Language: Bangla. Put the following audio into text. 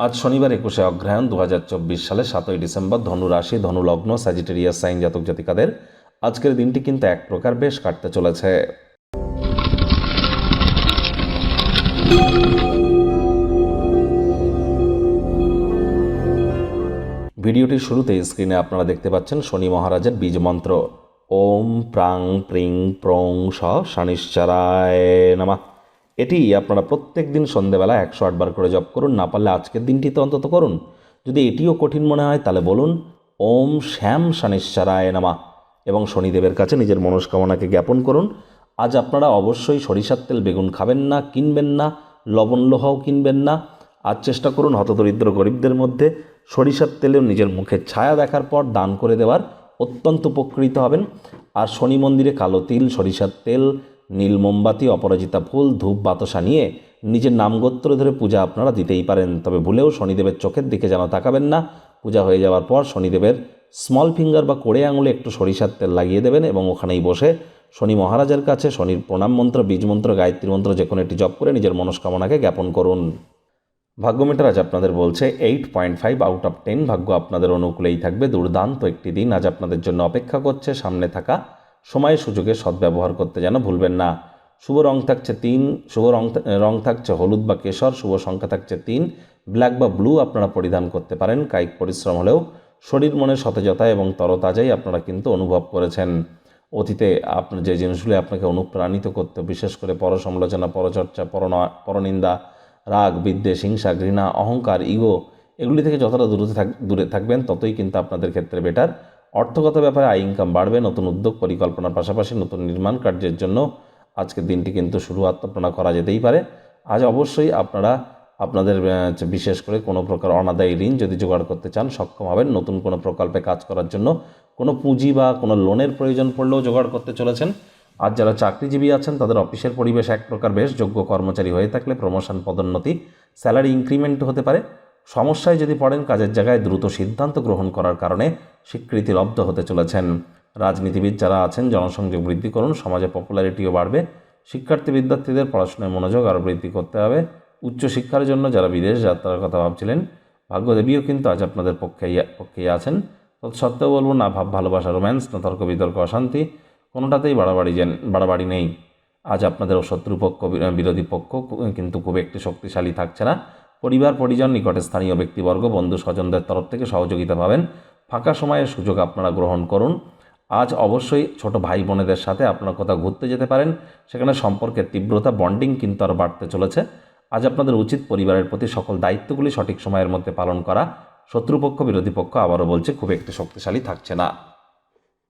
আজ শনিবার 21শে অগ্রহায়ণ 2024 সালে 7ই ডিসেম্বর, ধনু রাশি, ধনু লগ্ন, স্যাজিটেরিয়াস সাইন জাতক জাতিকাদের আজকের দিনটি কিন্তু এক প্রকার বেশ কাটতে চলেছে। ভিডিওটির শুরুতে স্ক্রিনে আপনারা দেখতে পাচ্ছেন শনি মহারাজের বীজ মন্ত্র ওম প্রাং প্রিং প্রং স শনিশ্চরায় নমঃ। এটি আপনারা প্রত্যেক দিন সন্ধেবেলা 108 বার করে জপ করুন। না পারলে আজকের দিনটিতে অন্তত করুন। যদি এটিও কঠিন মনে হয় তাহলে বলুন ওম শ্যাম শনিশ্চরায় নমঃ এবং শনিদেবের কাছে নিজের মনস্কামনাকে জ্ঞাপন করুন। আজ আপনারা অবশ্যই সরিষার তেল বেগুন খাবেন না, কিনবেন না, লবণ লোহাও কিনবেন না। আজ চেষ্টা করুন হতদরিদ্র গরিবদের মধ্যে সরিষার তেলেও নিজের মুখের ছায়া দেখার পর দান করে দেওয়ার অত্যন্ত উপকৃত হবেন। আর শনি মন্দিরে কালো তিল, সরিষার তেল, নীল মোমবাতি, অপরাজিতা ফুল, ধূপ, বাতাসা নিয়ে নিজের নামগোত্র ধরে পূজা আপনারা দিতেই পারেন। তবে ভুলেও শনিদেবের চোখের দিকে যেন তাকাবেন না। পূজা হয়ে যাওয়ার পর শনিদেবের স্মল ফিঙ্গার বা কোড়ে আঙুলে একটু সরিষার তেল লাগিয়ে দেবেন এবং ওখানেই বসে শনি মহারাজের কাছে শনির প্রণাম মন্ত্র, বীজ মন্ত্র, গায়ত্রী মন্ত্র যে কোনো একটি জপ করে নিজের মনস্কামনাকে জ্ঞাপন করুন। ভাগ্যমিটার আজ আপনাদের বলছে 8.5 আউট অফ 10। ভাগ্য আপনাদের অনুকূলেই থাকবে। দুর্দান্ত একটি দিন আজ আপনাদের জন্য অপেক্ষা করছে। সামনে থাকা সময় সুযোগে সদ্ব্যবহার করতে যেন ভুলবেন না। শুভ রং থাকছে 3, শুভ রং থাকছে হলুদ বা কেশর, শুভ সংখ্যা থাকছে 3, ব্ল্যাক বা ব্লু আপনারা পরিধান করতে পারেন। কায়িক পরিশ্রম হলেও শরীর মনে সতেজতা এবং তরতাজাই আপনারা কিন্তু অনুভব করেছেন। অতীতে আপনার যে জিনিসগুলি আপনাকে অনুপ্রাণিত করতে, বিশেষ করে পরসমালোচনা, পরচর্চা, পরনিন্দা, রাগ, বিদ্বেষ, হিংসা, ঘৃণা, অহংকার, ইগো, এগুলি থেকে যতটা দূরে থাকবেন ততই কিন্তু আপনাদের ক্ষেত্রে বেটার। অর্থগত ব্যাপারে আয় ইনকাম বাড়বে। নতুন উদ্যোগ পরিকল্পনার পাশাপাশি নতুন নির্মাণ কার্যের জন্য আজকের দিনটি কিন্তু শুরুয়াত আপনারা করা যেতেই পারে। আজ অবশ্যই আপনারা আপনাদের বিশেষ করে কোনো প্রকার অনাদায়ী ঋণ যদি জোগাড় করতে চান সক্ষম হবেন। নতুন কোনো প্রকল্পে কাজ করার জন্য কোনো পুঁজি বা কোনো লোনের প্রয়োজন পড়লেও জোগাড় করতে চলেছেন। আর যারা চাকরিজীবী আছেন তাদের অফিসের পরিবেশ এক প্রকার বেশ। যোগ্য কর্মচারী হয়ে থাকলে প্রমোশন, পদোন্নতি, স্যালারি ইনক্রিমেন্ট হতে পারে। সমস্যায় যদি পড়েন কাজের জায়গায় দ্রুত সিদ্ধান্ত গ্রহণ করার কারণে স্বীকৃতি লব্ধ হতে চলেছেন। রাজনীতিবিদ যারা আছেন জনসংযোগ বৃদ্ধি করুন, সমাজে পপুলারিটিও বাড়বে। শিক্ষার্থী বিদ্যার্থীদের পড়াশোনায় মনোযোগ আরও বৃদ্ধি করতে হবে। উচ্চশিক্ষার জন্য যারা বিদেশ যাত্রার কথা ভাবছিলেন ভাগ্যদেবীও কিন্তু আজ আপনাদের পক্ষেই আছেন। তৎসত্ত্বেও বলবো না ভাব ভালোবাসা, রোম্যান্স, না তর্ক বিতর্ক, অশান্তি, কোনোটাতেই বাড়াবাড়ি নেই। আজ আপনাদের শত্রুপক্ষ, বিরোধী পক্ষ কিন্তু খুব একটি শক্তিশালী থাকছে না। পরিবার, পরিজন, নিকটে স্থানীয় ব্যক্তিবর্গ, বন্ধু স্বজনদের তরফ থেকে সহযোগিতা পাবেন। ফাঁকা সময়ের সুযোগ আপনারা গ্রহণ করুন। আজ অবশ্যই ছোট ভাই বোনেদের সাথে আপনারা কোথাও ঘুরতে যেতে পারেন। সেখানে সম্পর্কের তীব্রতা, বন্ডিং কিন্তু আরও বাড়তে চলেছে। আজ আপনাদের উচিত পরিবারের প্রতি সকল দায়িত্বগুলি সঠিক সময়ের মধ্যে পালন করা। শত্রুপক্ষ, বিরোধী পক্ষ আবারও বলছে খুব একটি শক্তিশালী থাকছে না।